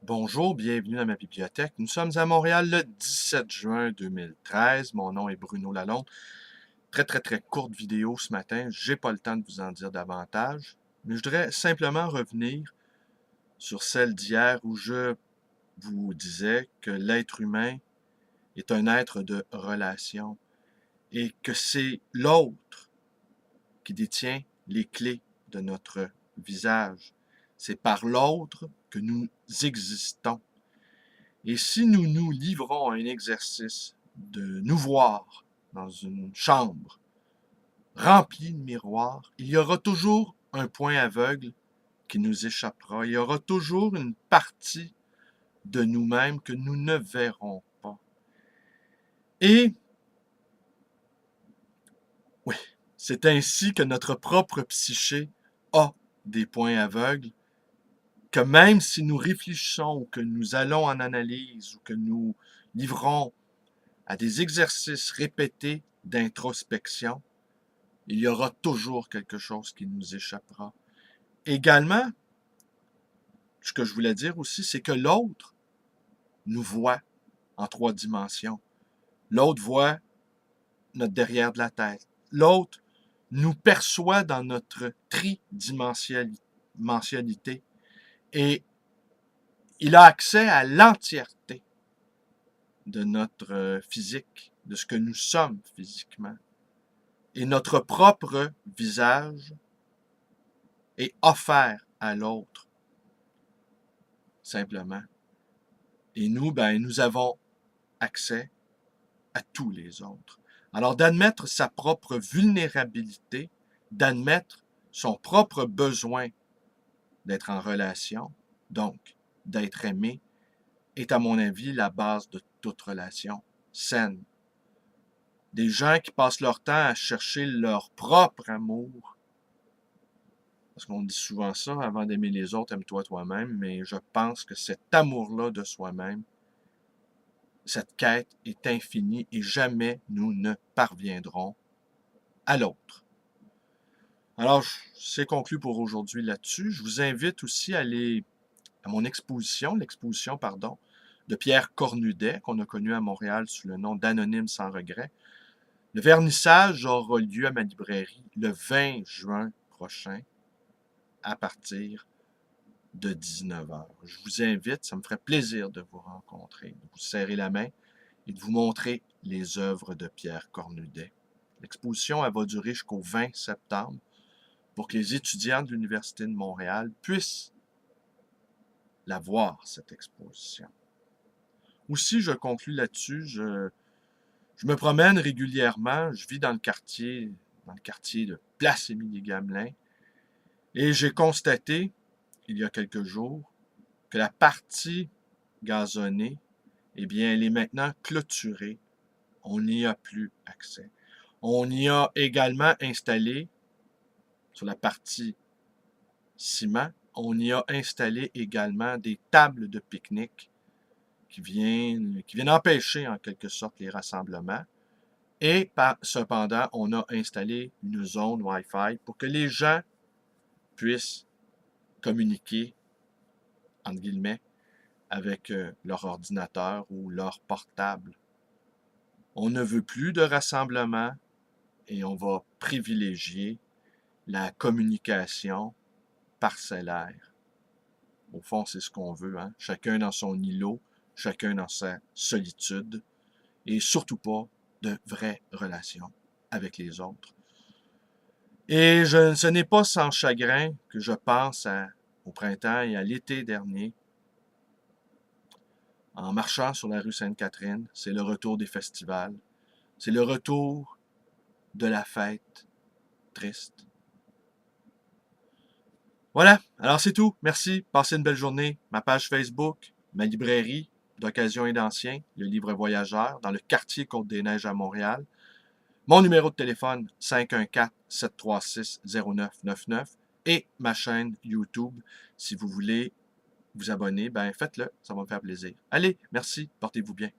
Bonjour, bienvenue à ma bibliothèque. Nous sommes à Montréal le 17 juin 2013. Mon nom est Bruno Lalonde. Très courte vidéo ce matin. J'ai pas le temps de vous en dire davantage. Mais je voudrais simplement revenir sur celle d'hier où je vous disais que l'être humain est un être de relation et que c'est l'autre qui détient les clés de notre visage. C'est par l'autre que nous existons. Et si nous nous livrons à un exercice de nous voir dans une chambre remplie de miroirs, il y aura toujours un point aveugle qui nous échappera. Il y aura toujours une partie de nous-mêmes que nous ne verrons pas. Et oui, c'est ainsi que notre propre psyché a des points aveugles, que même si nous réfléchissons ou que nous allons en analyse ou que nous livrons à des exercices répétés d'introspection, il y aura toujours quelque chose qui nous échappera. Également, ce que je voulais dire aussi, c'est que l'autre nous voit en 3 dimensions. L'autre voit notre derrière de la tête. L'autre nous perçoit dans notre tridimensionnalité et il a accès à l'entièreté de notre physique, de ce que nous sommes physiquement. Et notre propre visage est offert à l'autre, simplement. Et nous, nous avons accès à tous les autres. Alors, d'admettre sa propre vulnérabilité, d'admettre son propre besoin d'être en relation, donc d'être aimé, est à mon avis la base de toute relation saine. Des gens qui passent leur temps à chercher leur propre amour, parce qu'on dit souvent ça, avant d'aimer les autres, aime-toi toi-même, mais je pense que cet amour-là de soi-même, cette quête est infinie et jamais nous ne parviendrons à l'autre. Alors, c'est conclu pour aujourd'hui là-dessus. Je vous invite aussi à aller à mon exposition, de Pierre Cornudet, qu'on a connu à Montréal sous le nom d'Anonyme sans regret. Le vernissage aura lieu à ma librairie le 20 juin prochain à partir de 19 heures. Je vous invite, ça me ferait plaisir de vous rencontrer, de vous serrer la main et de vous montrer les œuvres de Pierre Cornudet. L'exposition, elle va durer jusqu'au 20 septembre pour que les étudiants de l'Université de Montréal puissent la voir, cette exposition. Aussi, je conclus là-dessus, je me promène régulièrement, je vis dans le quartier de Place Émilie-Gamelin, et j'ai constaté, il y a quelques jours, que la partie gazonnée, eh bien, elle est maintenant clôturée. On n'y a plus accès. On y a également installé, sur la partie ciment, on y a installé également des tables de pique-nique qui viennent empêcher en quelque sorte les rassemblements. Et cependant, on a installé une zone Wi-Fi pour que les gens puissent communiquer, entre guillemets, avec leur ordinateur ou leur portable. On ne veut plus de rassemblement et on va privilégier la communication parcellaire. Au fond, c'est ce qu'on veut, hein? Chacun dans son îlot, chacun dans sa solitude, et surtout pas de vraies relations avec les autres. Et ce n'est pas sans chagrin que je pense au printemps et à l'été dernier, en marchant sur la rue Sainte-Catherine. C'est le retour des festivals, c'est le retour de la fête triste. Voilà, alors c'est tout. Merci, passez une belle journée. Ma page Facebook, ma librairie d'occasion et d'ancien, le livre voyageur, dans le quartier Côte-des-Neiges à Montréal. Mon numéro de téléphone, 514-736-0999. Et ma chaîne YouTube, si vous voulez vous abonner, faites-le, ça va me faire plaisir. Allez, merci, portez-vous bien.